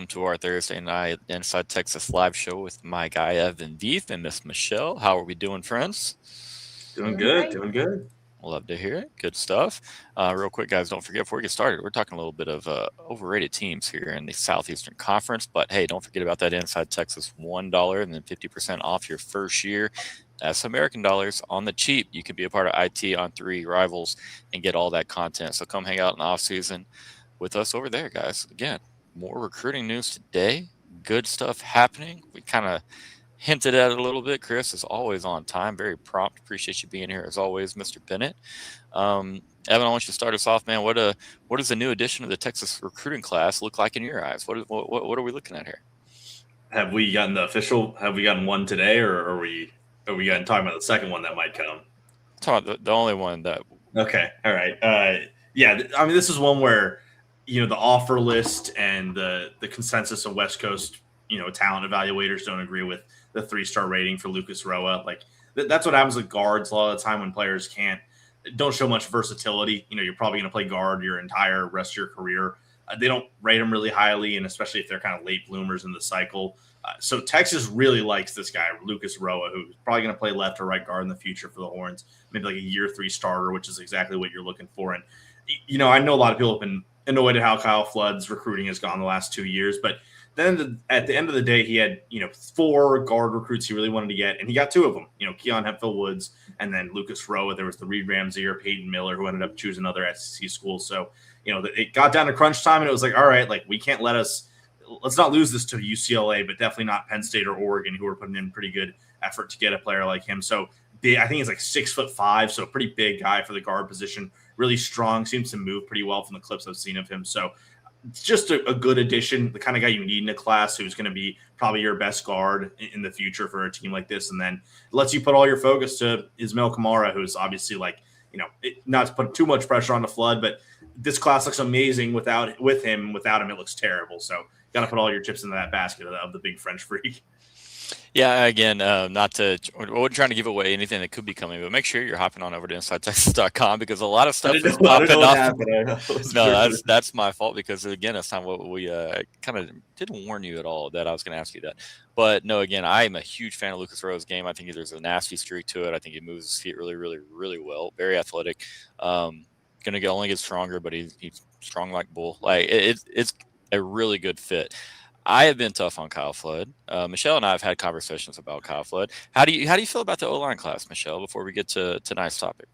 welcome to our Thursday night Inside Texas live show with my guy Evan Veith and Miss Michelle. How are we doing, friends? Doing Doing good, great. doing good. Love to hear it. Good stuff. Real quick, guys, don't forget before we get started, we're talking a little bit of overrated teams here in the Southeastern Conference. But hey, don't forget about that Inside Texas $1 and then 50% off your first year. That's American dollars on the cheap. You can be a part of IT on 3 Rivals and get all that content. So come hang out in the off season with us over there, guys. Again, more recruiting news today. Good stuff happening. We kind of hinted at it a little bit. Chris is always on time, very prompt. Appreciate you being here as always, Mr. Bennett. Evan, I want you to start us off, man. What does the new addition of the Texas recruiting class look like in your eyes? What are we looking at here? Have we gotten the official? Have we gotten one today, or are we talking about the second one that might come? Talking about the only one that. Okay, all right. Yeah, I mean, this is one where the offer list and the consensus of West Coast talent evaluators don't agree with the 3-star rating for Lucas Roa. Like that's what happens with guards a lot of the time when players don't show much versatility. You're probably going to play guard your entire rest of your career. They don't rate them really highly, and especially if they're kind of late bloomers in the cycle. So Texas really likes this guy, Lucas Roa, who's probably going to play left or right guard in the future for the Horns, maybe like a year 3 starter, which is exactly what you're looking for. And, I know a lot of people have been annoyed at how Kyle Flood's recruiting has gone the last 2 years, but then at the end of the day, he had, 4 guard recruits he really wanted to get, and he got 2 of them, Keon Hemphill Woods and then Lucas Roa. There was the Reed Ramsey or Peyton Miller who ended up choosing another SEC school. So, it got down to crunch time and it was like, all right, like we can't let's not lose this to UCLA, but definitely not Penn State or Oregon, who are putting in pretty good effort to get a player like him. So I think he's like 6'5", so a pretty big guy for the guard position, really strong, seems to move pretty well from the clips I've seen of him. So it's just a good addition, the kind of guy you need in a class who's going to be probably your best guard in the future for a team like this. And then it lets you put all your focus to Ismail Kamara, who's obviously like, not to put too much pressure on the Flood, but this class looks amazing without him. Without him, it looks terrible. So got to put all your chips into that basket of the big French freak. Yeah, again, not to – we're trying to give away anything that could be coming, but make sure you're hopping on over to InsideTexas.com because a lot of stuff is popping up. No, that's my fault because, again, that's not what we kind of didn't warn you at all that I was going to ask you that. But, no, again, I am a huge fan of Lucas Roa's game. I think there's a nasty streak to it. I think he moves his feet really, really, really well. Very athletic. Going to only get stronger, but he's strong like bull. Like it's a really good fit. I have been tough on Kyle Flood. Michelle and I have had conversations about Kyle Flood. How do you feel about the O-line class, Michelle, before we get to tonight's topic?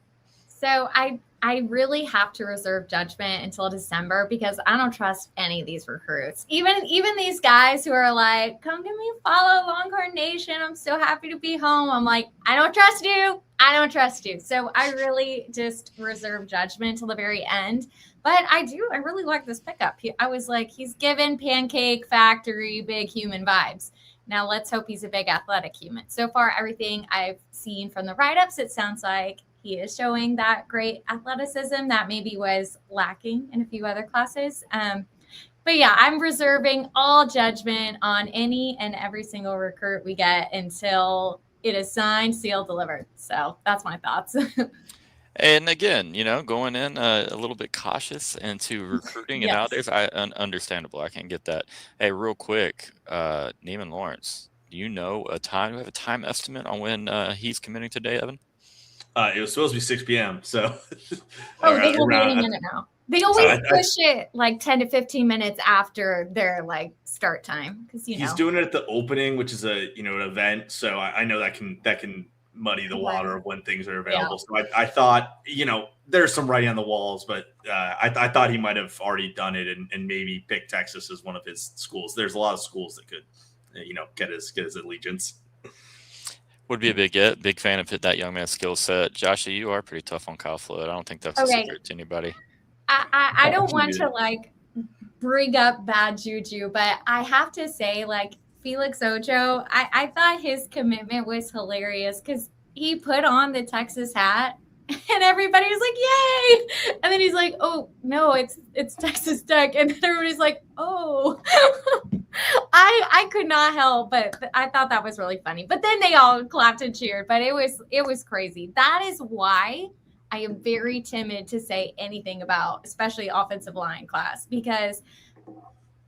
So I really have to reserve judgment until December because I don't trust any of these recruits. Even these guys who are like, come give me a follow, Longhorn Nation. I'm so happy to be home. I'm like, I don't trust you. I don't trust you. So I really just reserve judgment until the very end. But I really like this pickup. I was like, he's given Pancake Factory big human vibes. Now let's hope he's a big athletic human. So far, everything I've seen from the write-ups, it sounds like he is showing that great athleticism that maybe was lacking in a few other classes. But yeah, I'm reserving all judgment on any and every single recruit we get until it is signed, sealed, delivered. So that's my thoughts. And again, going in a little bit cautious into recruiting, and nowadays, understandable. I can get that. Hey, real quick, Neiman Lawrence, do you know do we have a time estimate on when he's committing today, Evan? It was supposed to be 6 p.m. So, they will be in it now. They always push it like 10 to 15 minutes after their start time because he's doing it at the opening, which is an event. So I know that can muddy the water of when things are available. Yeah. So I thought, there's some writing on the walls, but I thought he might have already done it and maybe picked Texas as one of his schools. There's a lot of schools that could, get his allegiance. Would be a big fan of that young man's skill set. Joshua, you are pretty tough on Kyle Flood. I don't think that's a secret to anybody. I don't want to bring up bad juju, but I have to say Felix Ocho, I thought his commitment was hilarious because he put on the Texas hat and everybody was like, yay. And then he's like, oh, no, it's Texas Tech. And then everybody's like, oh, I could not help, but I thought that was really funny. But then they all clapped and cheered, but it was crazy. That is why I am very timid to say anything about, especially offensive line class, because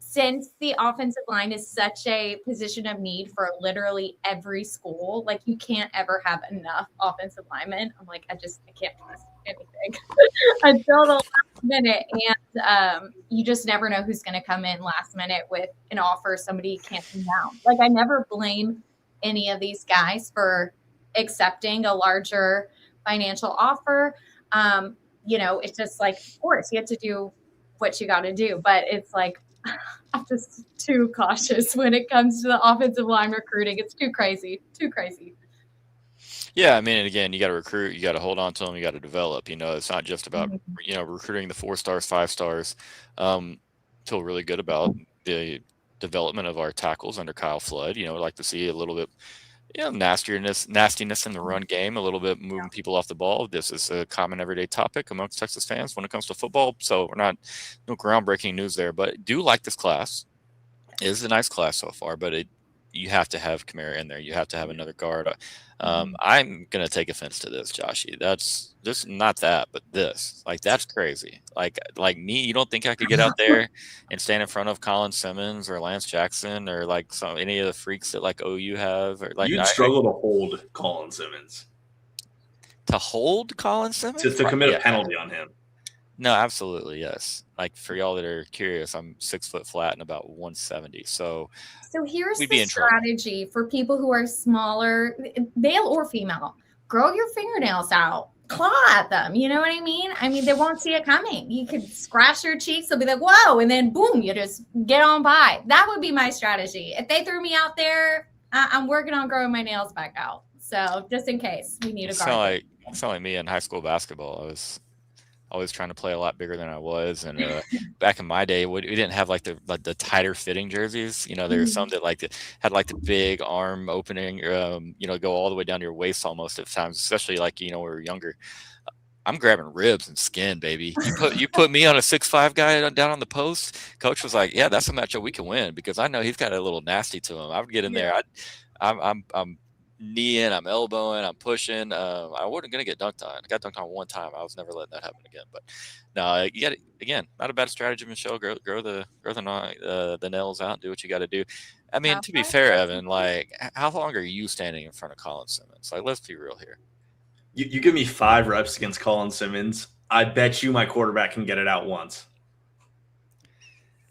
since the offensive line is such a position of need for literally every school, like you can't ever have enough offensive linemen. I'm like, I can't trust anything until the last minute. And you just never know who's going to come in last minute with an offer somebody can't turn down. Like, I never blame any of these guys for accepting a larger financial offer. It's just like, of course, you have to do what you got to do. But it's like, I'm just too cautious when it comes to the offensive line recruiting. It's too crazy. Yeah, I mean, and again, you got to recruit, you got to hold on to them, you got to develop. It's not just about recruiting the 4 stars, 5 stars. Feel really good about the development of our tackles under Kyle Flood. I'd like to see a little bit, nastiness in the run game, a little bit moving people off the ball. This is a common everyday topic amongst Texas fans when it comes to football. So no groundbreaking news there, but do like this class. It is a nice class so far, but you have to have Kamara in there. You have to have another guard. I'm going to take offense to this, Joshy. That's just not that, but this. Like, that's crazy. Like me, you don't think I could get out there and stand in front of Colin Simmons or Lance Jackson or like any of the freaks that like OU have? Or like You'd struggle to hold Colin Simmons. To hold Colin Simmons? To commit a penalty on him. No, absolutely, yes. Like, for y'all that are curious, I'm 6 foot flat and about 170. So here's the strategy for people who are smaller, male or female. Grow your fingernails out. Claw at them. You know what I mean? They won't see it coming. You could scratch your cheeks. They'll be like, whoa. And then boom, you just get on by. That would be my strategy. If they threw me out there, I'm working on growing my nails back out. So just in case we need a guard. It's like me in high school basketball. I was always trying to play a lot bigger than I was. And back in my day, we didn't have like the tighter fitting jerseys. There were some that had like the big arm opening, go all the way down to your waist almost at times, especially like, when we were younger. I'm grabbing ribs and skin, baby. You put me on a 6'5" guy down on the post. Coach was like, yeah, that's a matchup we can win because I know he's got a little nasty to him. I would get in there. I'm kneeing, I'm elbowing, I'm pushing. I wasn't gonna get dunked on. I got dunked on one time. I was never letting that happen again. But no, you got again, not a bad strategy, Michelle. Grow the nails out. Do what you got to do. To be fair, Evan, like, how long are you standing in front of Colin Simmons? Like, let's be real here. You give me 5 reps against Colin Simmons. I bet you my quarterback can get it out once.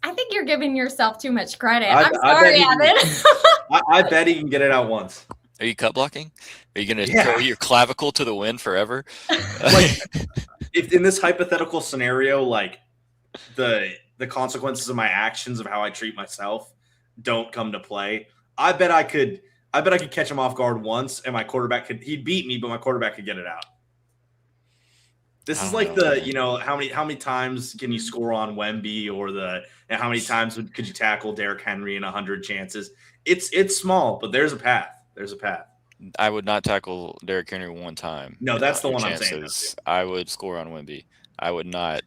I think you're giving yourself too much credit. I'm sorry, Evan. I bet he can get it out once. Are you cut blocking? Are you going to throw your clavicle to the wind forever? Like, if in this hypothetical scenario, like the consequences of my actions of how I treat myself don't come to play, I bet I could catch him off guard once, and my quarterback he'd beat me, but my quarterback could get it out. This is like how many times can you score on Wemby, or how many times could you tackle Derrick Henry in 100 chances? It's small, but there's a path. There's a path. I would not tackle Derrick Henry one time. No, that's the one I'm saying. I would score on Wemby. I would not.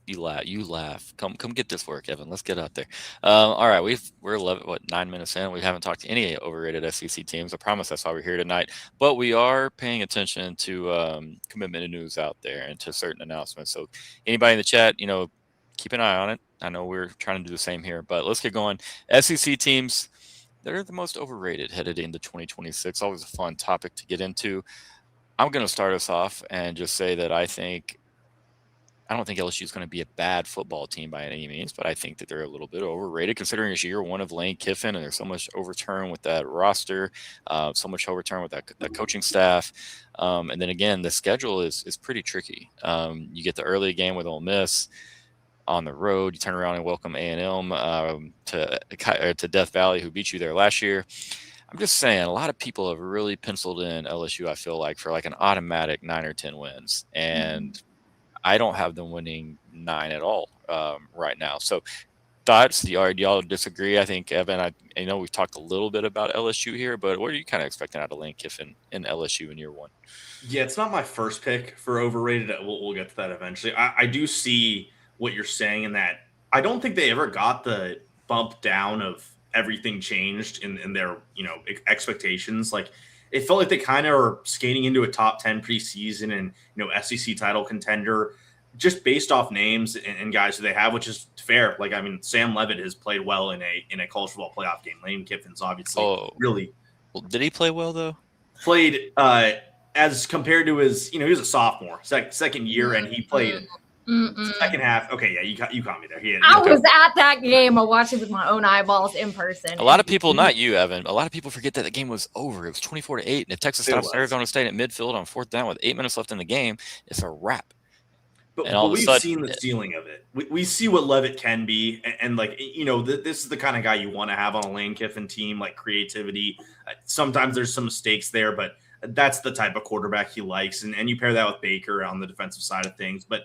You laugh. Come get this work, Evan. Let's get out there. All right, we're 9 minutes in. We haven't talked to any overrated SEC teams. I promise that's why we're here tonight. But we are paying attention to commitment news out there and to certain announcements. So anybody in the chat, keep an eye on it. I know we're trying to do the same here, but let's get going. SEC teams. They're the most overrated headed into 2026. Always a fun topic to get into. I'm going to start us off and just say that I don't think LSU is going to be a bad football team by any means, but I think that they're a little bit overrated considering it's year one of Lane Kiffin, and there's so much overturn with that roster, so much overturn with that coaching staff. And then again, the schedule is pretty tricky. You get the early game with Ole Miss on the road. You turn around and welcome A&M to Death Valley, who beat you there last year. I'm just saying, a lot of people have really penciled in LSU, I feel like, for like an automatic 9 or 10 wins. And I don't have them winning 9 at all right now. So thoughts? Do y'all disagree? I think, Evan, I know we've talked a little bit about LSU here, but what are you kind of expecting out of Lane Kiffin in LSU in year one? Yeah, it's not my first pick for overrated. We'll get to that eventually. I do see what you're saying in that I don't think they ever got the bump down of everything changed in their expectations. Like, it felt like they kind of are skating into a top 10 preseason and SEC title contender. just based off names and guys who they have, which is fair. Like, I mean, Sam Levitt has played well in a college football playoff game. Lane Kiffin's obviously really did he play well though? Played as compared to his, he was a sophomore, second year, and he played second half. Okay, yeah, you caught me there. I was at that game. I watched it with my own eyeballs in person. A lot of people, not you, Evan, a lot of people forget that the game was over. It was 24-8, and if Texas stops Arizona State at midfield on 4th down with 8 minutes left in the game, it's a wrap. But we've seen the ceiling of it. We see what Levitt can be, and like, this is the kind of guy you want to have on a Lane Kiffin team, like creativity. Sometimes there's some mistakes there, but that's the type of quarterback he likes. And you pair that with Baker on the defensive side of things. But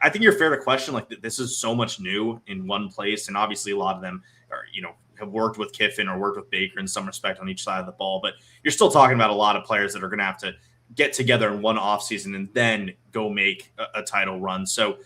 I think you're fair to question, like, this is so much new in one place. And obviously a lot of them are, have worked with Kiffin or worked with Baker in some respect on each side of the ball. But you're still talking about a lot of players that are going to have to get together in one offseason and then go make a title run. So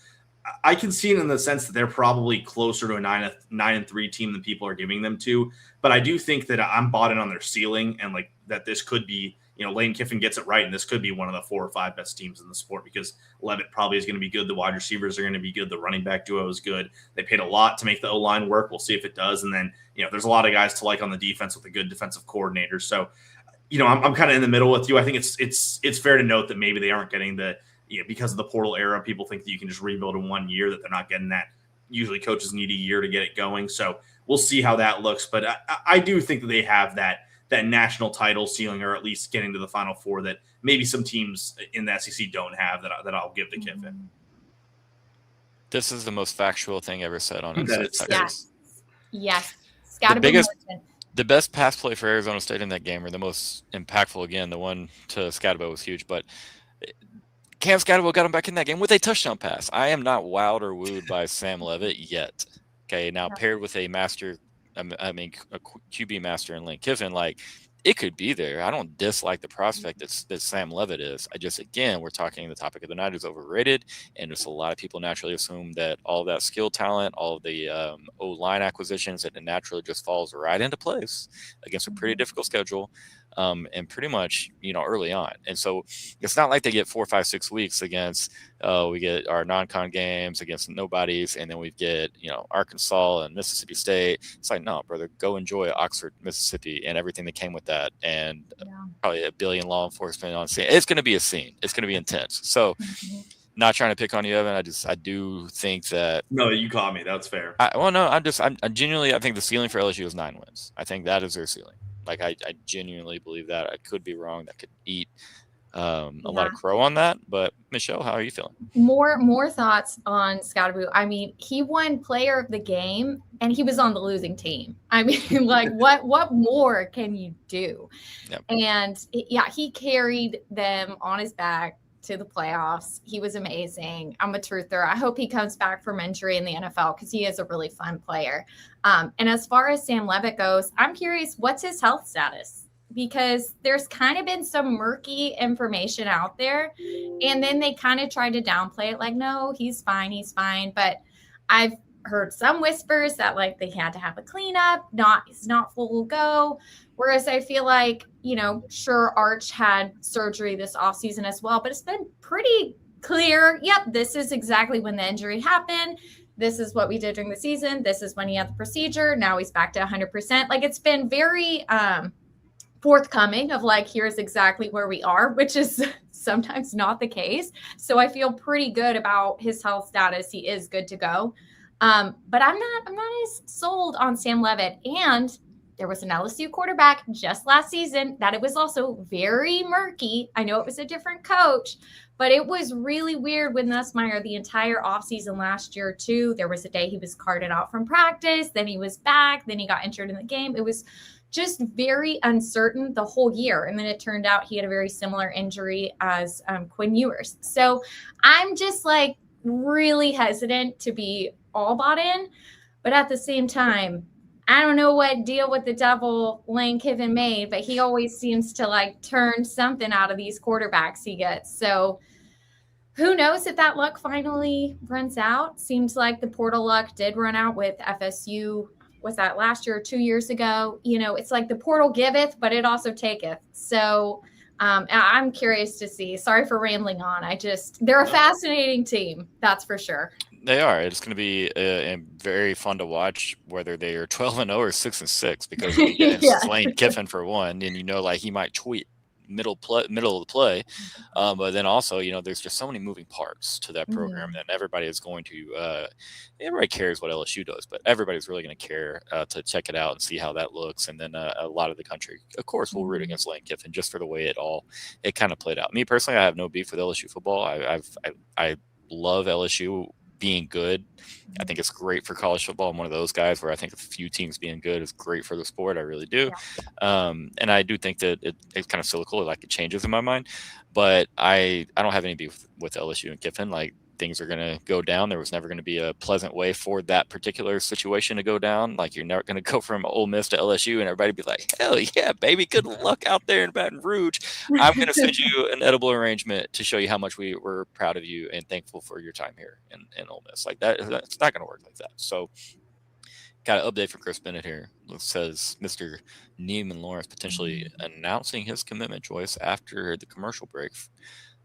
I can see it in the sense that they're probably closer to a 9-3 team than people are giving them to. But I do think that I'm bought in on their ceiling, and like that this could be, Lane Kiffin gets it right, and this could be one of the 4 or 5 best teams in the sport, because Levitt probably is going to be good. The wide receivers are going to be good. The running back duo is good. They paid a lot to make the O-line work. We'll see if it does. And then, there's a lot of guys to like on the defense with a good defensive coordinator. So, I'm kind of in the middle with you. I think it's fair to note that maybe they aren't getting because of the portal era, people think that you can just rebuild in 1 year, that they're not getting that. Usually coaches need a year to get it going. So we'll see how that looks. But I do think that they have that national title ceiling, or at least getting to the Final Four, that maybe some teams in the SEC don't have, that I'll give to Kiffin. This is the most factual thing ever said on Inside Texas. Yes. It's got to be more. The best pass play for Arizona State in that game, or the most impactful, again, the one to Scatterbo was huge, but Cam Scatterbo got him back in that game with a touchdown pass. I am not wowed or wooed by Sam Levitt yet. Okay, now paired with a QB master in Lane Kiffin, like, it could be there. I don't dislike the prospect that Sam Levitt is. I just, again, we're talking the topic of the night is overrated, and just a lot of people naturally assume that all that skill talent, all of the O-line acquisitions, that it naturally just falls right into place against a pretty difficult schedule, and pretty much, early on. And so it's not like they get 4, 5, 6 weeks against, we get our non-con games against nobodies, and then we get, Arkansas and Mississippi State. It's like, no, brother, go enjoy Oxford, Mississippi, and everything that came with that, and probably a billion law enforcement on scene. It's going to be a scene. It's going to be intense. So not trying to pick on you, Evan. I do think that. No, you caught me. That's fair. I genuinely, I think the ceiling for LSU is 9 wins. I think that is their ceiling. Like, I genuinely believe that. I could be wrong. That could eat a lot of crow on that. But Michelle, how are you feeling? More thoughts on Scatterbo. I mean, he won player of the game, and he was on the losing team. I mean, like, what more can you do? Yep. And he carried them on his back to the playoffs. He was amazing. I'm a truther. I hope he comes back from injury in the NFL, because he is a really fun player. And as far as Sam Levitt goes, I'm curious, what's his health status? Because there's kind of been some murky information out there, and then they kind of tried to downplay it, like, no, he's fine. But I've heard some whispers that, like, they had to have a cleanup, he's not full go. Whereas I feel like, sure, Arch had surgery this offseason as well, but it's been pretty clear. Yep, this is exactly when the injury happened. This is what we did during the season. This is when he had the procedure. Now he's back to 100%. Like, it's been very forthcoming of, like, here's exactly where we are, which is sometimes not the case. So I feel pretty good about his health status. He is good to go. But I'm not as sold on Sam Levitt. And there was an LSU quarterback just last season that it was also very murky. I know it was a different coach, but it was really weird with Nussmeier the entire offseason last year too. There was a day he was carted out from practice, then he was back, then he got injured in the game. It was just very uncertain the whole year. And then it turned out he had a very similar injury as Quinn Ewers. So I'm just like really hesitant to be all bought in, but at the same time, I don't know what deal with the devil Lane Kiffin made, but he always seems to, like, turn something out of these quarterbacks he gets. So who knows if that luck finally runs out? Seems like the portal luck did run out with FSU. Was that last year or 2 years ago? It's like the portal giveth, but it also taketh. So I'm curious to see. Sorry for rambling on. They're a fascinating team. That's for sure. They are. It's going to be very fun to watch, whether they are 12-0 or 6-6, because you get Lane Kiffin for one, and like he might tweet middle of the play, but then also there's just so many moving parts to that program, and everybody is going to everybody cares what LSU does, but everybody's really going to care to check it out and see how that looks. And then a lot of the country, of course, will root against Lane Kiffin just for the way it kind of played out. Me personally, I have no beef with LSU football. I love LSU being good. I think it's great for college football. I'm one of those guys where I think a few teams being good is great for the sport. I really do. And I do think that it's kind of cyclical. Like it changes in my mind, but I don't have any beef with LSU and Kiffin. Like things are going to go down. There was never going to be a pleasant way for that particular situation to go down. Like you're never going to go from Ole Miss to LSU and everybody be like, hell yeah, baby, good luck out there in Baton Rouge. I'm going to send you an edible arrangement to show you how much we're proud of you and thankful for your time here in Ole Miss. Like that's not going to work like that. So got an update from Chris Bennett here. It says Mr. Neiman Lawrence potentially announcing his commitment, Joyce, after the commercial break.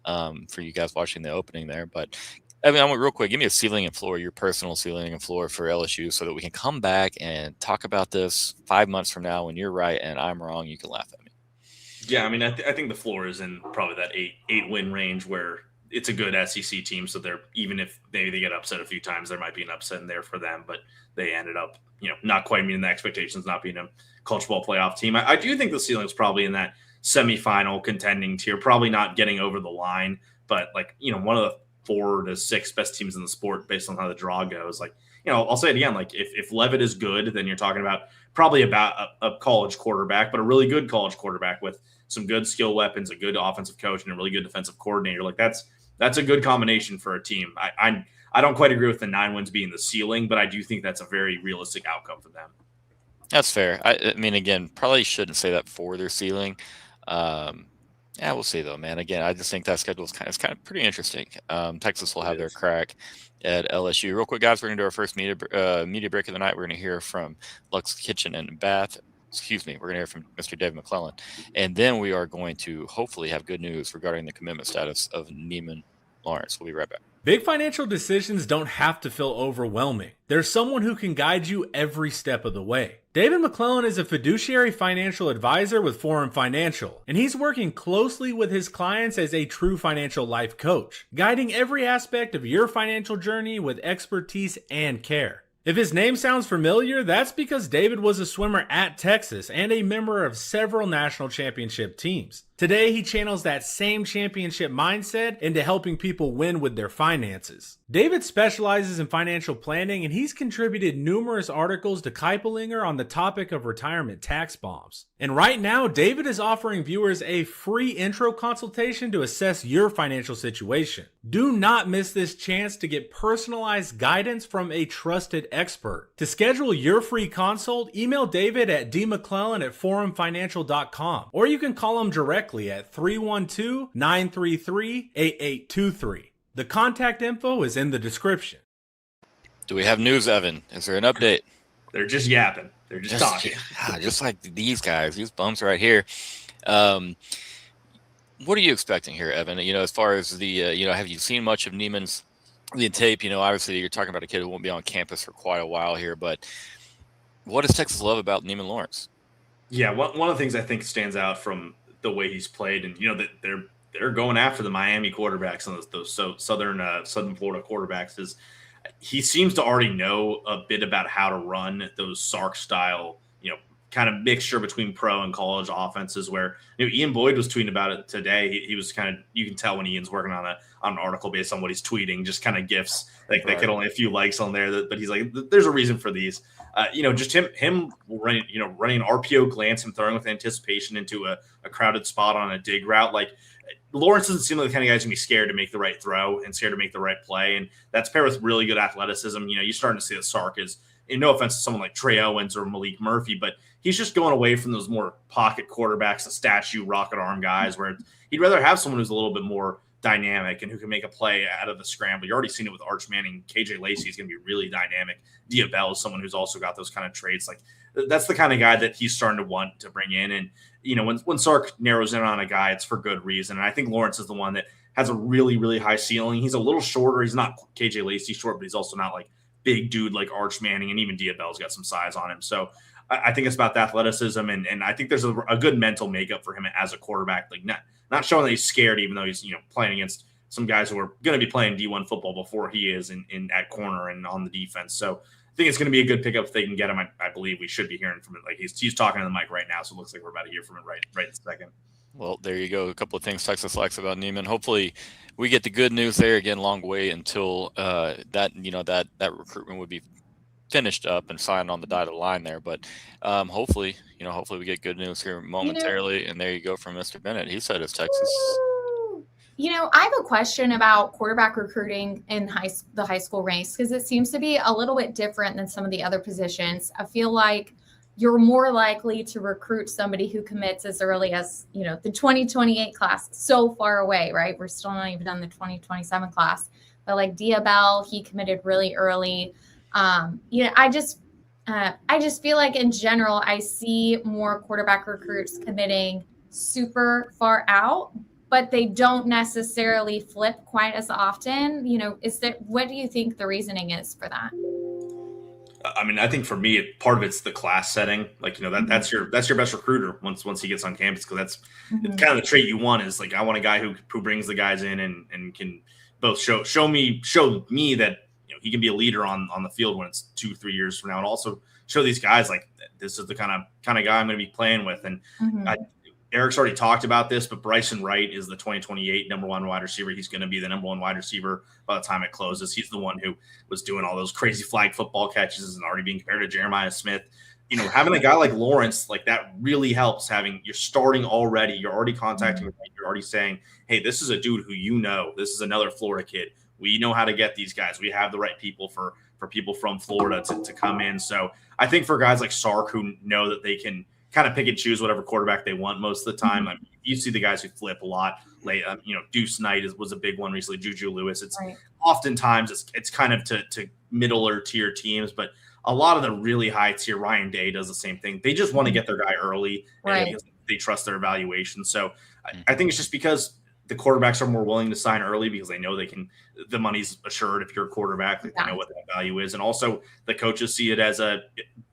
For you guys watching the opening there. But I want real quick, give me a ceiling and floor, your personal ceiling and floor for LSU, so that we can come back and talk about this 5 months from now when you're right and I'm wrong. You can laugh at me. Yeah, I think the floor is in probably that eight win range where it's a good SEC team. So they're, even if maybe they get upset a few times, there might be an upset in there for them, but they ended up, not quite meeting the expectations, not being a college football playoff team. I do think the ceiling is probably in that semifinal contending tier, probably not getting over the line, but one of the 4 to 6 best teams in the sport based on how the draw goes. I'll say it again, if Levitt is good, then you're talking about probably about a college quarterback, but a really good college quarterback with some good skill weapons, a good offensive coach, and a really good defensive coordinator. That's a good combination for a team. I don't quite agree with the 9 wins being the ceiling, but I do think that's a very realistic outcome for them. That's fair. I mean, again, probably shouldn't say that for their ceiling. Yeah, we'll see though, man. Again, I just think that schedule is kind of pretty interesting. Texas will have their crack at LSU. Real quick, guys, we're gonna do our first media break of the night. We're gonna hear from Lux Kitchen and Bath. Excuse me. We're gonna hear from Mr. David McClellan, and then we are going to hopefully have good news regarding the commitment status of Neiman Lawrence. We'll be right back. Big financial decisions don't have to feel overwhelming. There's someone who can guide you every step of the way. David McClellan is a fiduciary financial advisor with Forum Financial, and he's working closely with his clients as a true financial life coach, guiding every aspect of your financial journey with expertise and care. If his name sounds familiar, that's because David was a swimmer at Texas and a member of several national championship teams. Today, he channels that same championship mindset into helping people win with their finances. David specializes in financial planning, and he's contributed numerous articles to Keipelinger on the topic of retirement tax bombs. And right now, David is offering viewers a free intro consultation to assess your financial situation. Do not miss this chance to get personalized guidance from a trusted expert. To schedule your free consult, email David at dmcclellan@forumfinancial.com, or you can call him directly at 312-933-8823. The contact info is in the description. Do we have news, Evan? Is there an update? They're just yapping. They're just talking. Just like these guys, these bums right here. What are you expecting here, Evan? As far as the, have you seen much of Neiman's tape? Obviously you're talking about a kid who won't be on campus for quite a while here, but what does Texas love about Neiman Lawrence? Yeah, one of the things I think stands out from the way he's played, and that they're going after the Miami quarterbacks and those Southern Florida quarterbacks, is he seems to already know a bit about how to run those Sark style, kind of mixture between pro and college offenses. Where Ian Boyd was tweeting about it today. He was kind of, you can tell when Ian's working on an article based on what he's tweeting, just kind of gifs like right. They get only a few likes on there, but he's like, there's a reason for these. Just him running an RPO glance, him throwing with anticipation into a crowded spot on a dig route. Like Lawrence doesn't seem like the kind of guy who's gonna be scared to make the right throw and scared to make the right play, and that's paired with really good athleticism. You're starting to see that Sark is, in no offense to someone like Trey Owens or Malik Murphy, but he's just going away from those more pocket quarterbacks, the statue rocket arm guys, where he'd rather have someone who's a little bit more dynamic and who can make a play out of the scramble. You already seen it with Arch Manning. KJ Lacey is going to be really dynamic. Diabell is someone who's also got those kind of traits. Like that's the kind of guy that he's starting to want to bring in. And when Sark narrows in on a guy, it's for good reason. And I think Lawrence is the one that has a really, really high ceiling. He's a little shorter. He's not KJ Lacey short, but he's also not like big dude like Arch Manning, and even Diabell's got some size on him. So I think it's about the athleticism, and I think there's a good mental makeup for him as a quarterback, like not showing that he's scared, even though he's playing against some guys who are going to be playing D1 football before he is in at corner and on the defense. So I think it's going to be a good pickup if they can get him. I believe we should be hearing from it. Like he's talking to the mic right now, so it looks like we're about to hear from it right this second. Well, there you go. A couple of things Texas likes about Neiman. Hopefully, we get the good news there. Again, long way until that recruitment would be finished up and signed on the dotted line there. But hopefully we get good news here momentarily. And there you go from Mr. Bennett. He said it's Texas. I have a question about quarterback recruiting in the high school ranks, because it seems to be a little bit different than some of the other positions. I feel like you're more likely to recruit somebody who commits as early as, the 2028 class, so far away, right? We're still not even done the 2027 class. But like Diabell, he committed really early. I just feel like in general, I see more quarterback recruits committing super far out, but they don't necessarily flip quite as often. What do you think the reasoning is for that? I mean, I think for me, part of it's the class setting. Like, that's your best recruiter once he gets on campus, because that's it's kind of the trait you want. Is like, I want a guy who brings the guys in and can both show me that he can be a leader on the field when it's 2-3 years from now, and also show these guys like this is the kind of guy I'm going to be playing with. And Eric's already talked about this, but Bryson Wright is the 2028 number one wide receiver. He's going to be the number one wide receiver by the time it closes. He's the one who was doing all those crazy flag football catches and already being compared to Jeremiah Smith. Having a guy like Lawrence, like that really helps. You're starting already. You're already contacting him. You're already saying, hey, this is a dude who this is another Florida kid. We know how to get these guys. We have the right people for people from Florida to come in. So I think for guys like Sark, who know that they can kind of pick and choose whatever quarterback they want most of the time. I mean, you see the guys who flip a lot late. Deuce Knight was a big one recently. Juju Lewis. It's right. Oftentimes it's kind of to middle or tier teams, but a lot of the really high tier, Ryan Day does the same thing. They just want to get their guy early, right, and they trust their evaluation. So I think it's just because the quarterbacks are more willing to sign early because they know the money's assured if you're a quarterback. Like, they know what that value is. And also the coaches see it as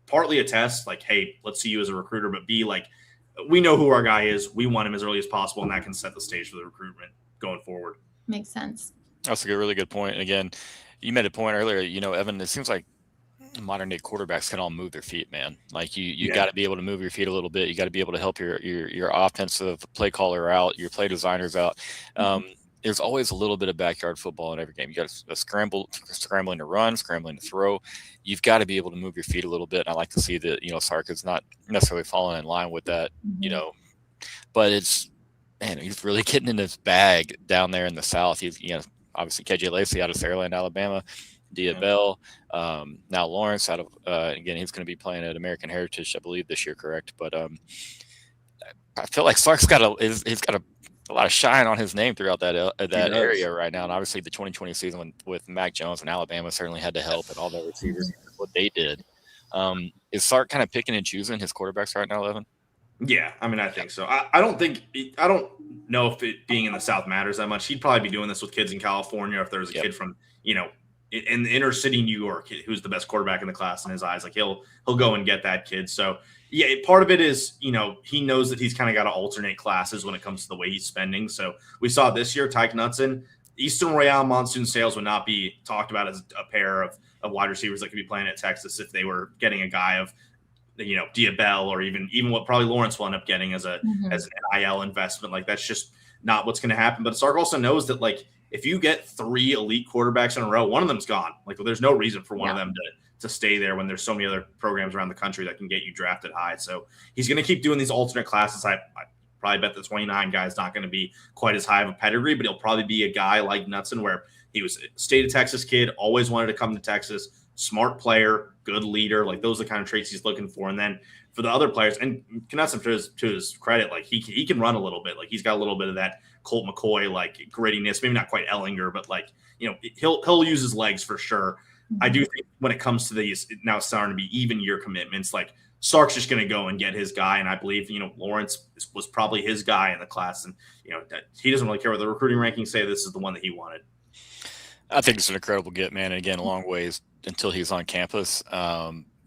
partly a test, like, hey, let's see you as a recruiter, but B, like, we know who our guy is. We want him as early as possible, and that can set the stage for the recruitment going forward. Makes sense. That's a really good point. And again, you made a point earlier, Evan, it seems like modern day quarterbacks can all move their feet, man. Like you got to be able to move your feet a little bit. You got to be able to help your offensive play caller out, your play designers out. There's always a little bit of backyard football in every game. You got to scrambling to run, scrambling to throw. You've got to be able to move your feet a little bit. And I like to see that, Sark is not necessarily falling in line with that, but he's really getting in his bag down there in the South. He's, obviously KJ Lacey out of Saraland, Alabama, Diabell, now Lawrence out of, again, he's going to be playing at American Heritage, I believe, this year, correct? But I feel like Sark's he's got a lot of shine on his name throughout that area right now. And obviously the 2020 season with Mac Jones and Alabama certainly had to help, and all the receivers, what they did. Is Sark kind of picking and choosing his quarterbacks right now, Evan? Yeah, I mean, I think so. I don't know if it being in the South matters that much. He'd probably be doing this with kids in California. If there was a kid from, in the inner city New York who's the best quarterback in the class in his eyes, like he'll go and get that kid. So yeah, part of it is, he knows that he's kind of got to alternate classes when it comes to the way he's spending. So we saw this year, Tyke Knutson, Easton Royale, Monsoon Sales would not be talked about as a pair of wide receivers that could be playing at Texas if they were getting a guy of, Diabell, or even what probably Lawrence will end up getting as an NIL investment. Like, that's just not what's going to happen. But Sark also knows that, like, if you get 3 elite quarterbacks in a row, one of them's gone. Like, there's no reason for one of them to stay there when there's so many other programs around the country that can get you drafted high. So he's going to keep doing these alternate classes. I probably bet the 29 guy is not going to be quite as high of a pedigree, but he'll probably be a guy like Knutson, where he was a state of Texas kid, always wanted to come to Texas, smart player, good leader. Like, those are the kind of traits he's looking for. And then for the other players, and Knutson, to his credit, like he can run a little bit. Like, he's got a little bit of that Colt McCoy, like, grittiness, maybe not quite Ellinger, but like, he'll use his legs for sure. I do think when it comes to these now starting to be even year commitments, like Sark's just going to go and get his guy. And I believe, Lawrence was probably his guy in the class. And, that he doesn't really care what the recruiting rankings say. This is the one that he wanted. I think it's an incredible get, man. And again, a long ways until he's on campus.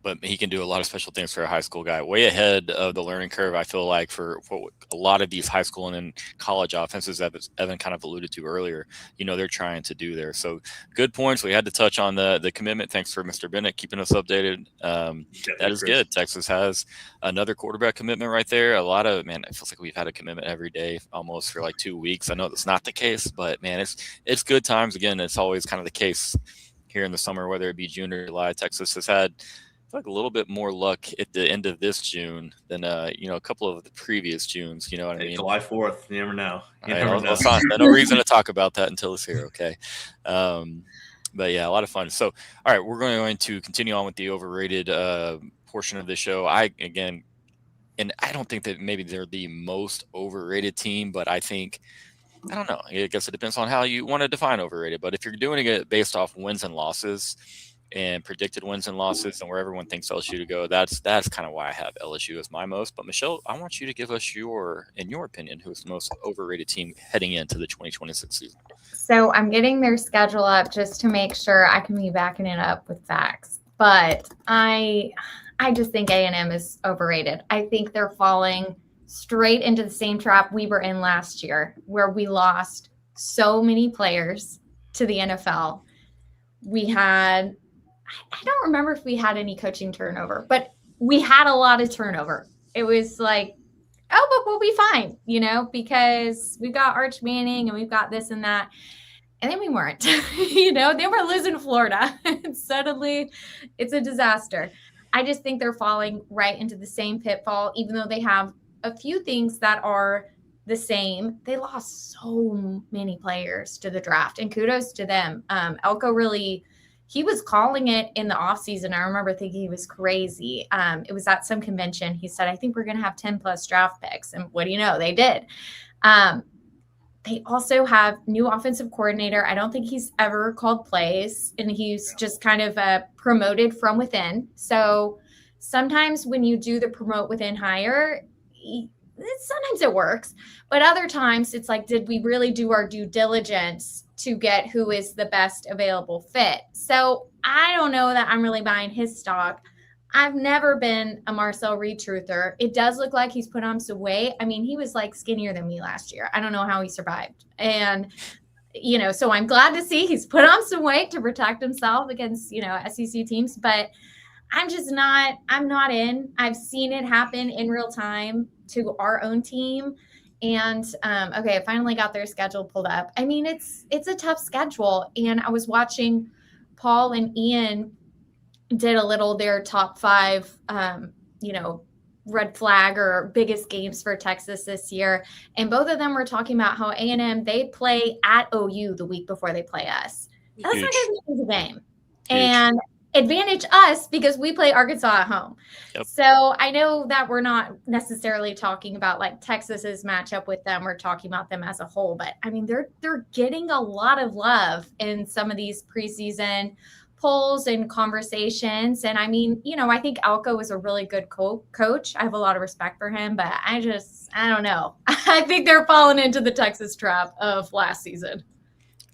But he can do a lot of special things for a high school guy, way ahead of the learning curve. I feel like for a lot of these high school and then college offenses that Evan kind of alluded to earlier, they're trying to do there. So good points. We had to touch on the commitment. Thanks for Mr. Bennett keeping us updated. That is good. Texas has another quarterback commitment right there. A lot of, it feels like we've had a commitment every day almost for like 2 weeks. I know that's not the case, but man, it's good times. Again, it's always kind of the case here in the summer, whether it be June or July. Texas has had like a little bit more luck at the end of this June than a couple of the previous Junes. You know what I mean? July 4th. You never know. No reason to talk about that until it's here. Okay. But yeah, a lot of fun. So, all right, we're going to continue on with the overrated portion of the show. I don't think that maybe they're the most overrated team, but I don't know. I guess it depends on how you want to define overrated. But if you're doing it based off wins and losses, and predicted wins and losses and where everyone thinks LSU to go, that's kind of why I have LSU as my most. But Michelle, I want you to give us in your opinion, who's the most overrated team heading into the 2026 season. So I'm getting their schedule up just to make sure I can be backing it up with facts. But I just think A&M is overrated. I think they're falling straight into the same trap we were in last year, where we lost so many players to the NFL. I don't remember if we had any coaching turnover, but we had a lot of turnover. It was like, but we'll be fine, because we've got Arch Manning and we've got this and that. And then we weren't, they were losing Florida. And suddenly it's a disaster. I just think they're falling right into the same pitfall, even though they have a few things that are the same. They lost so many players to the draft, and kudos to them. Elko really... he was calling it in the offseason. I remember thinking he was crazy. It was at some convention. He said, I think we're going to have 10 plus draft picks. And what do you know? They did. They also have new offensive coordinator. I don't think he's ever called plays, and he's just kind of promoted from within. So sometimes when you do the promote within hire, sometimes it works, but other times it's like, did we really do our due diligence to get who is the best available fit? So I don't know that I'm really buying his stock. I've never been a Marcel Reed truther. It does look like he's put on some weight. I mean, he was like skinnier than me last year. I don't know how he survived. And, so I'm glad to see he's put on some weight to protect himself against, SEC teams, but I'm not in. I've seen it happen in real time to our own team. And, okay, I finally got their schedule pulled up. I mean, it's a tough schedule. And I was watching Paul and Ian did a little their top 5, red flag or biggest games for Texas this year. And both of them were talking about how A&M, they play at OU the week before they play us. That's not going to be a game. And advantage us because we play Arkansas at home. Yep. So I know that we're not necessarily talking about like Texas's matchup with them. We're talking about them as a whole, but I mean, they're getting a lot of love in some of these preseason polls and conversations. And I mean, I think Elko is a really good coach. I have a lot of respect for him, but I don't know. I think they're falling into the Texas trap of last season.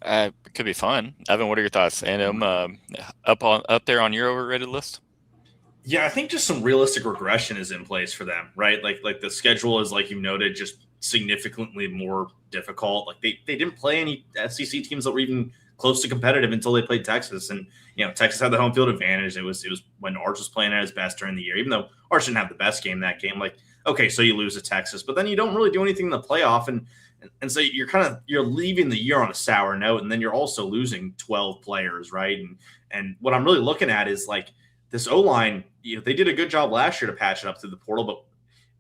It could be fun. Evan, what are your thoughts? And up there on your overrated list? Yeah, I think just some realistic regression is in place for them, right? Like the schedule is, like you noted, just significantly more difficult. Like they didn't play any SEC teams that were even close to competitive until they played Texas. And, Texas had the home field advantage. It was when Arch was playing at his best during the year, even though Arch didn't have the best game that game. Like, okay, so you lose to Texas, but then you don't really do anything in the playoff. And so you're leaving the year on a sour note, and then you're also losing 12 players, right? And what I'm really looking at is like this O-line, they did a good job last year to patch it up through the portal, but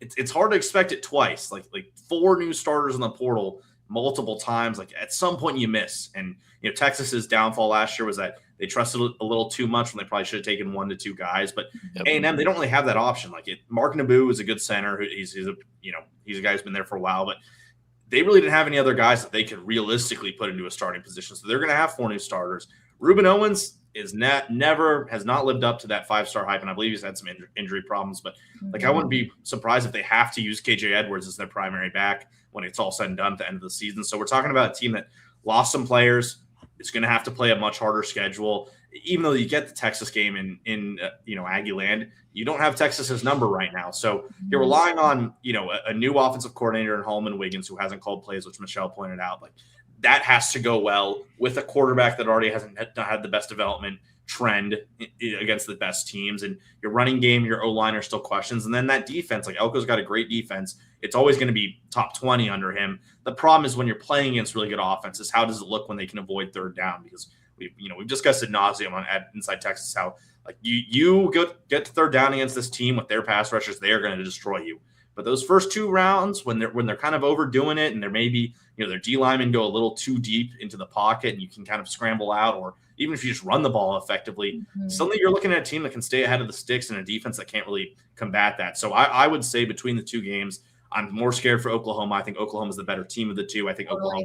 it's hard to expect it twice. Like 4 new starters in the portal multiple times. Like at some point you miss. And Texas's downfall last year was that they trusted a little too much when they probably should have taken 1 to 2 guys. But A&M, they don't really have that option. Like Mark Naboo is a good center. He's a guy who's been there for a while, but they really didn't have any other guys that they could realistically put into a starting position. So they're going to have 4 new starters. Ruben Owens, has not lived up to that 5-star hype, and I believe he's had some injury problems. But like, I wouldn't be surprised if they have to use KJ Edwards as their primary back when it's all said and done at the end of the season. So we're talking about a team that lost some players. It's going to have to play a much harder schedule. Even though you get the Texas game in Aggie land, you don't have Texas's number right now. So you're relying on a new offensive coordinator in Holman Wiggins, who hasn't called plays, which Michelle pointed out. Like, that has to go well with a quarterback that already hasn't had the best development trend against the best teams. And your running game, your O-line are still questions. And then that defense, like, Elko's got a great defense. It's always going to be top 20 under him. The problem is when you're playing against really good offenses, how does it look when they can avoid third down? Because we've discussed ad nauseum at Inside Texas how, like, you get to third down against this team with their pass rushers, they are going to destroy you. But those first two rounds, when they're kind of overdoing it, and they're maybe their D linemen go a little too deep into the pocket, and you can kind of scramble out, or even if you just run the ball effectively, suddenly you're looking at a team that can stay ahead of the sticks and a defense that can't really combat that. So I would say between the two games, I'm more scared for Oklahoma. I think Oklahoma's the better team of the two. I think Oklahoma.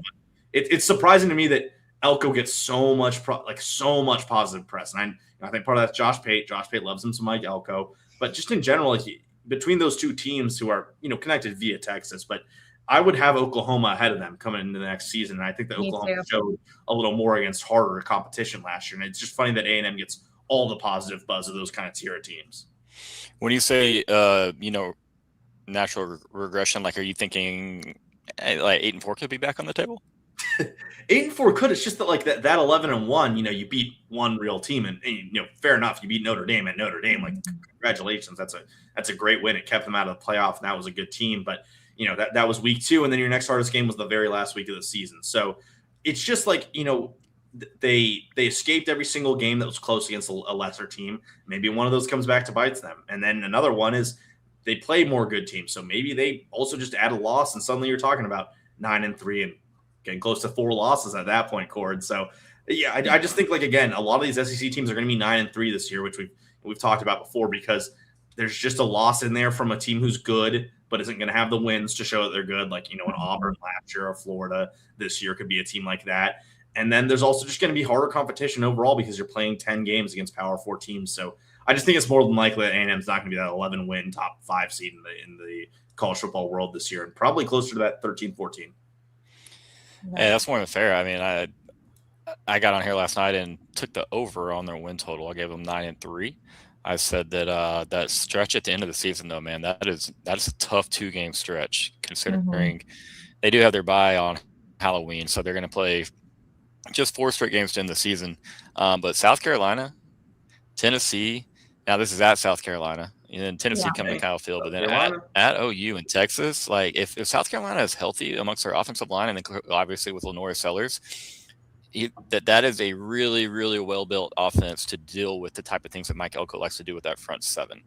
It's surprising to me that Elko gets so much positive press, and I think part of that's Josh Pate. Josh Pate loves him some Mike Elko, but just in general, like, between those two teams who are connected via Texas, but I would have Oklahoma ahead of them coming into the next season. And I think that Oklahoma showed a little more against harder competition last year. And it's just funny that A&M gets all the positive buzz of those kind of tier teams. When you say natural regression, like, are you thinking like 8-4 could be back on the table? 8-4 could. It's just that, like, that 11-1, you beat one real team, and fair enough. You beat Notre Dame at Notre Dame. Like, congratulations. That's a great win. It kept them out of the playoff, and that was a good team. But that was week 2, and then your next hardest game was the very last week of the season. So it's just like they escaped every single game that was close against a lesser team. Maybe one of those comes back to bites them, and then another one is they play more good teams. So maybe they also just add a loss, and suddenly you're talking about 9-3 and getting close to 4 losses at that point, Cord. So, yeah, I just think, like, again, a lot of these SEC teams are going to be 9-3 this year, which we've talked about before, because there's just a loss in there from a team who's good but isn't going to have the wins to show that they're good. Like, an Auburn last year or Florida this year could be a team like that. And then there's also just going to be harder competition overall because you're playing 10 games against Power 4 teams. So I just think it's more than likely that A&M's not going to be that 11-win top 5 seed in the college football world this year, and probably closer to that 13-14. Yeah, that's more than fair. I mean, I got on here last night and took the over on their win total. I gave them 9-3. I said that that stretch at the end of the season, though, man, that is a tough 2-game stretch, considering they do have their bye on Halloween, so they're going to play just 4 straight games to end the season. But South Carolina, Tennessee. Now this is at South Carolina, and then Tennessee coming to Kyle Field, but then at OU and Texas. Like, if South Carolina is healthy amongst their offensive line, and then obviously with Lenore Sellers, that is a really, really well-built offense to deal with the type of things that Mike Elko likes to do with that front 7,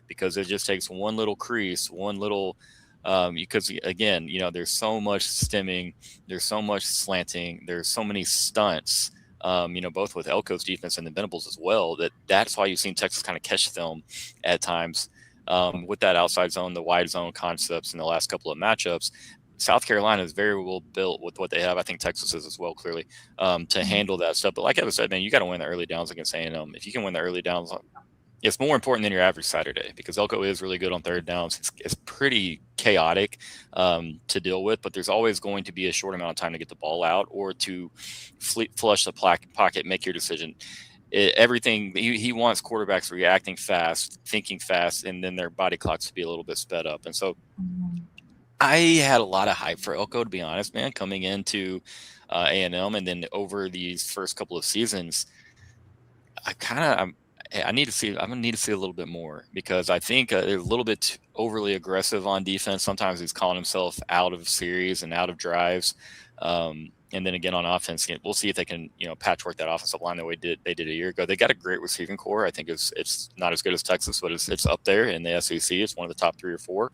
because it just takes one little crease, one little because, again, there's so much stemming, there's so much slanting, there's so many stunts, both with Elko's defense and the Venables as well, that's why you've seen Texas kind of catch film at times with that outside zone, the wide zone concepts in the last couple of matchups. South Carolina is very well built with what they have. I think Texas is as well, clearly, to handle that stuff. But like I said, man, you got to win the early downs against A&M. If you can win the early downs, it's more important than your average Saturday, because Elko is really good on third downs. It's pretty chaotic to deal with, but there's always going to be a short amount of time to get the ball out or to flush the pocket, make your decision. Everything he wants quarterbacks reacting fast, thinking fast, and then their body clocks to be a little bit sped up. And so I had a lot of hype for Elko, to be honest, man, coming into A&M, and then over these first couple of seasons, I'm going to need to see a little bit more, because I think they're a little bit overly aggressive on defense. Sometimes he's calling himself out of series and out of drives. And then again on offense, we'll see if they can, patchwork that offensive line the way they did a year ago. They got a great receiving core. I think it's not as good as Texas, but it's up there in the SEC. It's one of the top 3 or 4.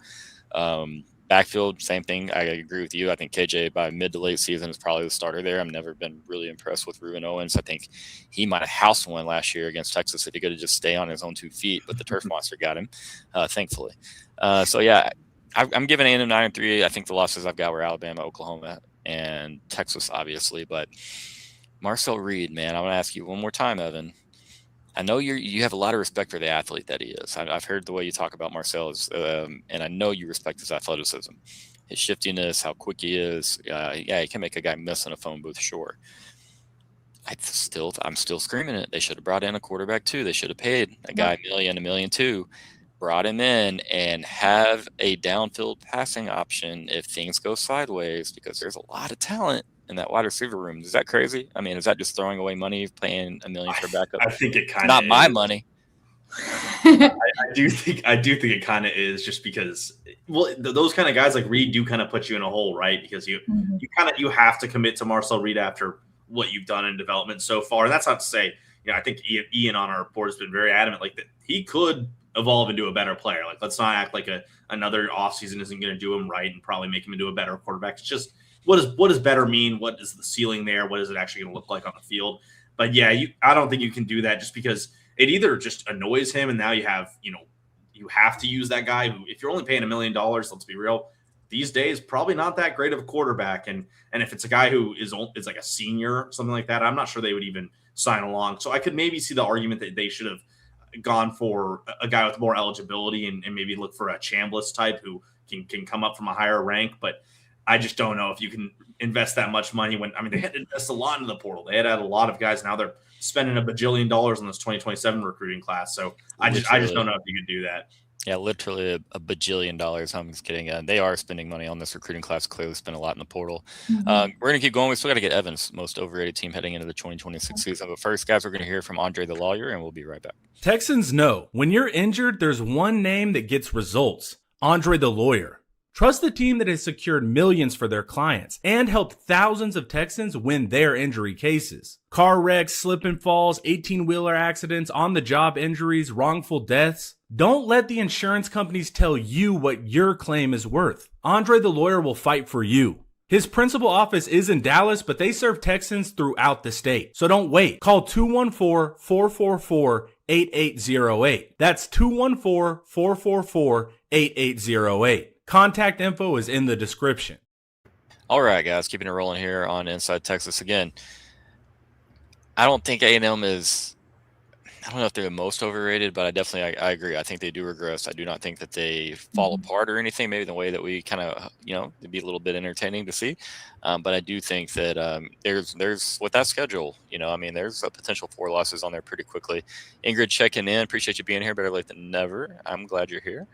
Backfield, same thing. I agree with you. I think KJ by mid to late season is probably the starter there. I've never been really impressed with Ruben Owens. I think he might have housed one last year against Texas if he could have just stay on his own 2 feet, but the turf monster got him, thankfully. So yeah, I'm giving A&M 9-3. I think the losses I've got were Alabama, Oklahoma, and Texas, obviously. But Marcel Reed, man, I want to ask you one more time, Evan. I know you have a lot of respect for the athlete that he is. I've heard the way you talk about Marcel, and I know you respect his athleticism, his shiftiness, how quick he is. Yeah, he can make a guy miss in a phone booth, sure. I'm still screaming it. They should have brought in a quarterback too. They should have paid a guy $1 million too, brought him in and have a downfield passing option if things go sideways, because there's a lot of talent in that wide receiver room. Is that crazy? I mean, is that just throwing away money, paying $1 million for a backup? I think it kind of not my money. I do think it kind of is, just because, well, those kind of guys like Reed do kind of put you in a hole, right? Because you have to commit to Marcel Reed after what you've done in development so far. And that's not to say, I think Ian on our board has been very adamant, like, that he could evolve into a better player. Like, let's not act like another offseason isn't going to do him right and probably make him into a better quarterback. It's just, what does better mean? What is the ceiling there? What is it actually going to look like on the field? But yeah, I don't think you can do that, just because it either just annoys him, and now you have to use that guy who, if you're only paying $1 million, let's be real, these days probably not that great of a quarterback. And if it's a guy who is like a senior, something like that, I'm not sure they would even sign along. So I could maybe see the argument that they should have gone for a guy with more eligibility and maybe look for a Chambliss type who can come up from a higher rank. But I just don't know if you can invest that much money when, they had to invest a lot into the portal. They had a lot of guys. Now they're spending $1 bajillion on this 2027 recruiting class. So I just don't know if you could do that. Yeah, literally $1 bajillion. I'm just kidding. They are spending money on this recruiting class. Clearly spent a lot in the portal. We're going to keep going. We still got to get Evan's most overrated team heading into the 2026 season. But first, guys, we're going to hear from Andre the Lawyer, and we'll be right back. Texans know when you're injured, there's one name that gets results: Andre the Lawyer. Trust the team that has secured millions for their clients and helped thousands of Texans win their injury cases. Car wrecks, slip and falls, 18-wheeler accidents, on-the-job injuries, wrongful deaths. Don't let the insurance companies tell you what your claim is worth. Andre the Lawyer will fight for you. His principal office is in Dallas, but they serve Texans throughout the state. So don't wait. Call 214-444-8808. That's 214-444-8808. Contact info is in the description. All right, guys, keeping it rolling here on Inside Texas. Again, I don't think A&M is, I don't know if they're the most overrated, but I agree. I think they do regress. I do not think that they fall apart or anything, maybe the way that we kind of, it'd be a little bit entertaining to see. But I do think that there's with that schedule, there's a potential 4 losses on there pretty quickly. Ingrid checking in. Appreciate you being here. Better late than never. I'm glad you're here.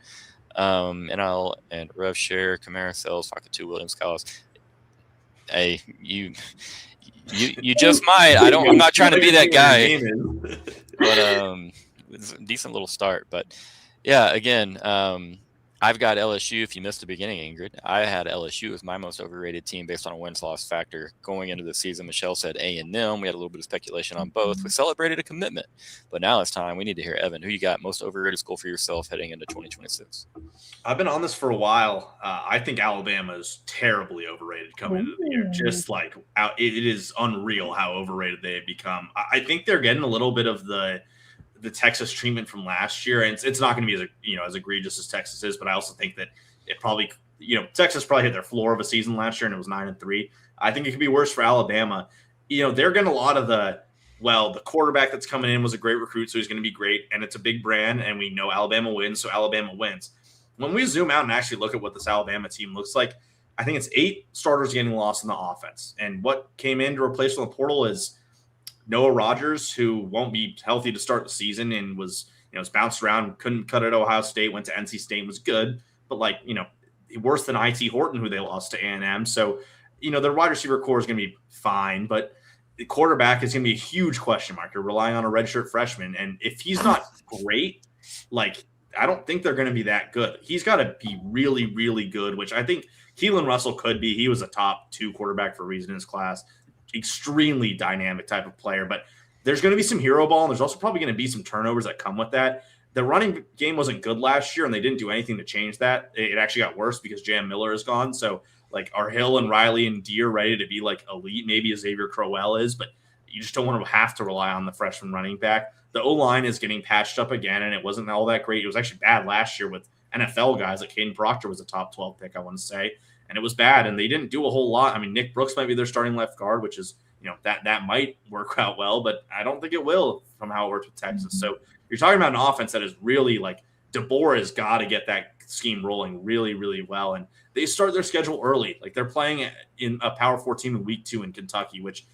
And Rev Share, Camara Sales, Talk to Williams Collins. Hey, you just might. I'm not trying to be that guy. But it's a decent little start. But yeah, again, I've got LSU. If you missed the beginning, Ingrid, I had LSU as my most overrated team based on a wins-loss factor going into the season. Michelle said A&M. We had a little bit of speculation on both. We celebrated a commitment, but now it's time. We need to hear Evan. Who you got most overrated school for yourself heading into 2026? I've been on this for a while. I think Alabama is terribly overrated coming into the year. Just like it is unreal how overrated they have become. I think they're getting a little bit of the Texas treatment from last year, and it's not going to be as egregious as Texas is, but I also think that it probably Texas probably hit their floor of a season last year, and it was 9-3. I think it could be worse for Alabama. They're getting a lot of the quarterback that's coming in was a great recruit, so he's going to be great, and it's a big brand, and we know Alabama wins, so Alabama wins. When we zoom out and actually look at what this Alabama team looks like, I think it's 8 starters getting lost in the offense, and what came in to replace from the portal is Noah Rogers, who won't be healthy to start the season and was bounced around, couldn't cut at Ohio State, went to NC State, was good, but worse than IT Horton, who they lost to A&M. So, their wide receiver core is going to be fine, but the quarterback is going to be a huge question mark. You're relying on a redshirt freshman, and if he's not great, I don't think they're going to be that good. He's got to be really, really good, which I think Keelan Russell could be. He was a top 2 quarterback for a reason in his class. Extremely dynamic type of player, but there's going to be some hero ball, and there's also probably going to be some turnovers that come with that. The running game wasn't good last year, and they didn't do anything to change that. It actually got worse because Jam Miller is gone. So, are Hill and Riley and Deere ready to be elite? Maybe Xavier Crowell is, but you just don't want to have to rely on the freshman running back. The O-line is getting patched up again, and it wasn't all that great. It was actually bad last year with NFL guys. Caden Proctor was a top 12 pick, I want to say. And it was bad, and they didn't do a whole lot. Nick Brooks might be their starting left guard, which is that might work out well, but I don't think it will from how it works with Texas. So you're talking about an offense that is really like DeBoer has got to get that scheme rolling really, really well. And they start their schedule early. Like they're playing in a Power 4 team in week 2 in Kentucky, which,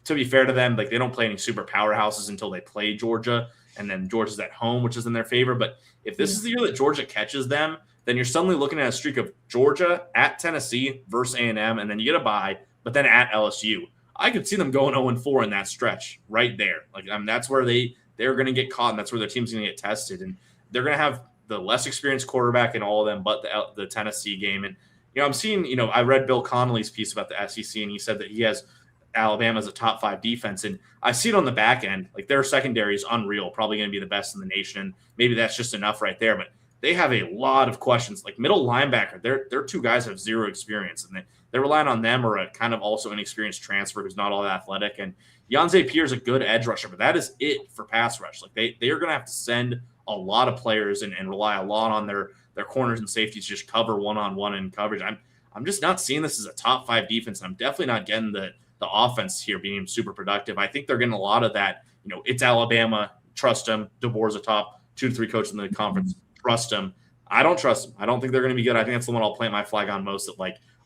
to be fair to them, like they don't play any super powerhouses until they play Georgia, and then Georgia's at home, which is in their favor. But if this is the year that Georgia catches them, then you're suddenly looking at a streak of Georgia at Tennessee versus A&M, and then you get a bye, but then at LSU. I could see them going 0-4 in that stretch right there. Like that's where they're going to get caught, and that's where their team's going to get tested, and they're going to have the less experienced quarterback in all of them, but the Tennessee game. And I'm seeing, I read Bill Connolly's piece about the SEC, and he said that he has Alabama as a top 5 defense, and I see it on the back end. Like their secondary is unreal, probably going to be the best in the nation, and maybe that's just enough right there. But they have a lot of questions. Like middle linebacker, their 2 guys have 0 experience, and they're relying on them or a kind of also inexperienced transfer who's not all that athletic. And Yonze Pierre's a good edge rusher, but that is it for pass rush. Like they are going to have to send a lot of players and rely a lot on their corners and safeties to just cover one-on-one in coverage. I'm just not seeing this as a top 5 defense, and I'm definitely not getting the offense here being super productive. I think they're getting a lot of that. It's Alabama, trust them. DeBoer's a top 2 to 3 coach in the conference, trust them. I don't trust them. I don't think they're going to be good. I think that's the one I'll plant my flag on most.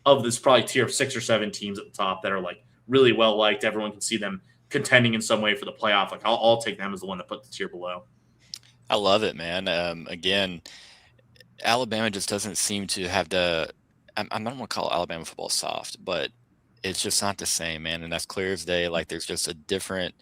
Of this probably tier of 6 or 7 teams at the top that are like really well liked. Everyone can see them contending in some way for the playoff. Like I'll take them as the one that put the tier below. I love it, man. Again, Alabama just doesn't seem to have I'm not going to call Alabama football soft, but it's just not the same, man. And that's clear as day. Like there's just a different.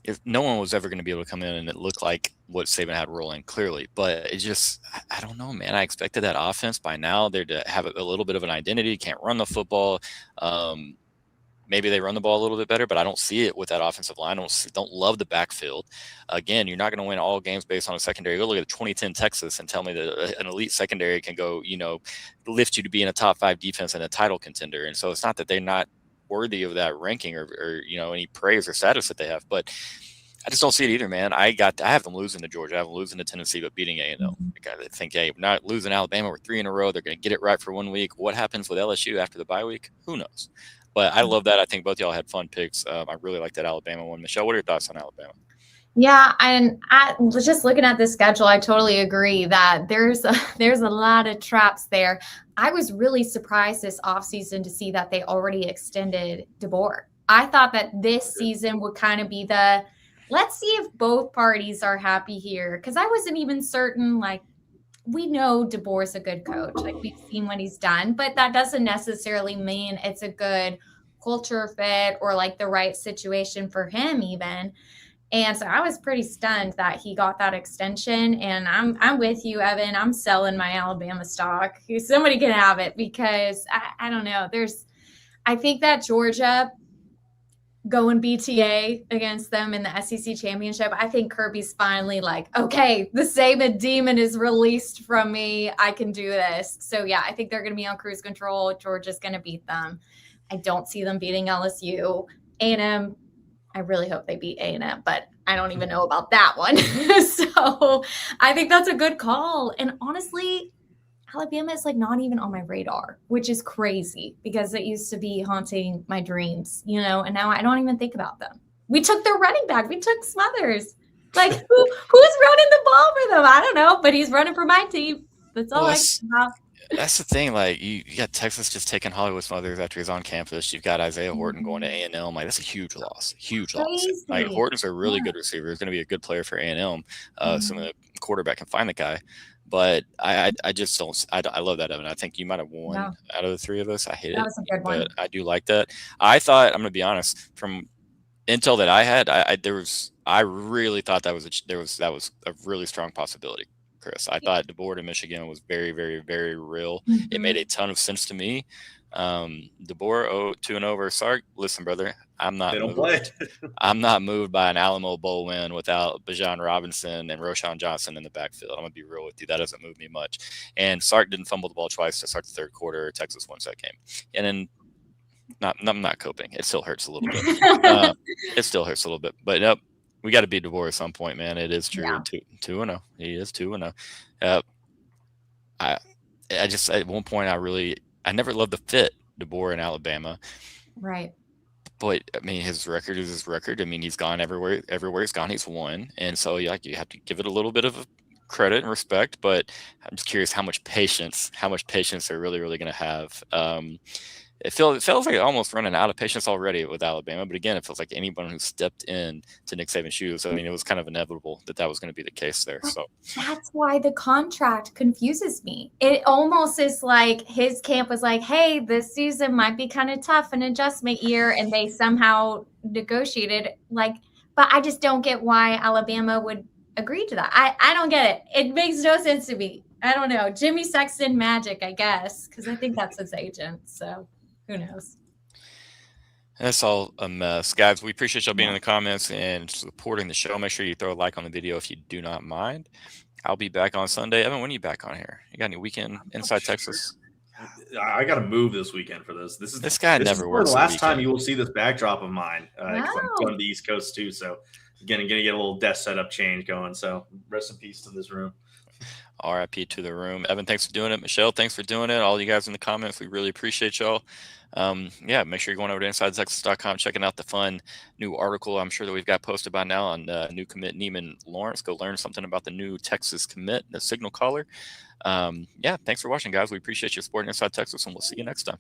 If no one was ever going to be able to come in and it looked like what Saban had rolling, clearly, but it just, I don't know, man. I expected that offense by now. They're to have a little bit of an identity. Can't run the football. Maybe they run the ball a little bit better, but I don't see it with that offensive line. Don't love the backfield. Again, you're not going to win all games based on a secondary. Go look at 2010 Texas and tell me that an elite secondary can go, lift you to be in a top 5 defense and a title contender. And so it's not that they're not worthy of that ranking or any praise or status that they have, but I just don't see it either, man. I have them losing to Georgia. I have them losing to Tennessee, but beating A&M. I think, hey, we're not losing Alabama. We're 3 in a row. They're going to get it right for 1 week. What happens with LSU after the bye week? Who knows? But I love that. I think both y'all had fun picks. I really like that Alabama one. Michelle, what are your thoughts on Alabama? Yeah, and I was just looking at the schedule. I totally agree that there's a lot of traps there. I was really surprised this offseason to see that they already extended DeBoer. I thought that this season would kind of be let's see if both parties are happy here, because I wasn't even certain. Like, we know DeBoer's a good coach. Like, we've seen what he's done, but that doesn't necessarily mean it's a good culture fit or like the right situation for him even. And so I was pretty stunned that he got that extension. And I'm with you, Evan. I'm selling my Alabama stock. Somebody can have it, because I don't know. I think that Georgia going BTA against them in the SEC championship, I think Kirby's finally like, okay, the Saban demon is released from me. I can do this. So yeah, I think they're going to be on cruise control. Georgia's going to beat them. I don't see them beating LSU. A&M, I really hope they beat A&M, but I don't even know about that one. So I think that's a good call. And honestly, Alabama is like not even on my radar, which is crazy because it used to be haunting my dreams, and now I don't even think about them. We took their running back. We took Smothers. Like, who's running the ball for them? I don't know, but he's running for my team. That's all I can about. That's the thing. Like, you got Texas just taking Hollywood Smothers after he's on campus. You've got Isaiah Horton going to A&M. Like, that's a huge loss. Huge loss. Like, Horton's a really good receiver. He's going to be a good player for A&M. Some of the quarterback can find the guy. But I just don't. I love that, Evan. I think you might have won out of the 3 of us. I hate it. That was a good one. But I do like that. I thought, I'm going to be honest, from intel that I had, I really thought that was a really strong possibility, Chris. I thought DeBoer to Michigan was very, very, very real. Mm-hmm. It made a ton of sense to me. DeBoer 2-0 versus Sark. Listen, brother, I'm not moved. I'm not moved by an Alamo Bowl win without Bijan Robinson and Roschon Johnson in the backfield. I'm gonna be real with you. That doesn't move me much. And Sark didn't fumble the ball twice to start the 3rd quarter. Texas wins that game. And then I'm not coping. It still hurts a little bit. It still hurts a little bit. But nope, we got to beat DeBoer at some point, man. It is true. Yeah. 2-0. He is 2-0. I just at one point I never loved the fit DeBoer in Alabama. Right. But I mean, his record is his record. I mean, he's gone everywhere he's gone, he's won. And so you have to give it a little bit of credit and respect, but I'm just curious how much patience they're really going to have. It feels like almost running out of patience already with Alabama. But again, it feels like anyone who stepped in to Nick Saban's shoes, I mean, it was kind of inevitable that was going to be the case there. So that's why the contract confuses me. It almost is like his camp was like, hey, this season might be kind of tough, an adjustment year. And they somehow negotiated but I just don't get why Alabama would agree to that. I don't get it. It makes no sense to me. I don't know. Jimmy Sexton magic, I guess, because I think that's his agent. So who knows? that's all a mess. Guys, we appreciate y'all being in the comments and supporting the show. Make sure you throw a like on the video if you do not mind. I'll be back on Sunday. Evan, when are you back on here? You got any weekend inside Texas? I got to move this weekend for this. This guy never works. The last time you will see this backdrop of mine. Wow. I'm going to the East Coast too, so gonna get a little desk setup change going. So rest in peace to this room. RIP to the room. Evan, thanks for doing it. Michelle, thanks for doing it. All you guys in the comments, we really appreciate y'all. Yeah, make sure you're going over to InsideTexas.com, checking out the fun new article I'm sure that we've got posted by now on new commit Neiman Lawrence. Go learn something about the new Texas commit, the signal caller. Yeah, thanks for watching, guys. We appreciate your support in Inside Texas, and we'll see you next time.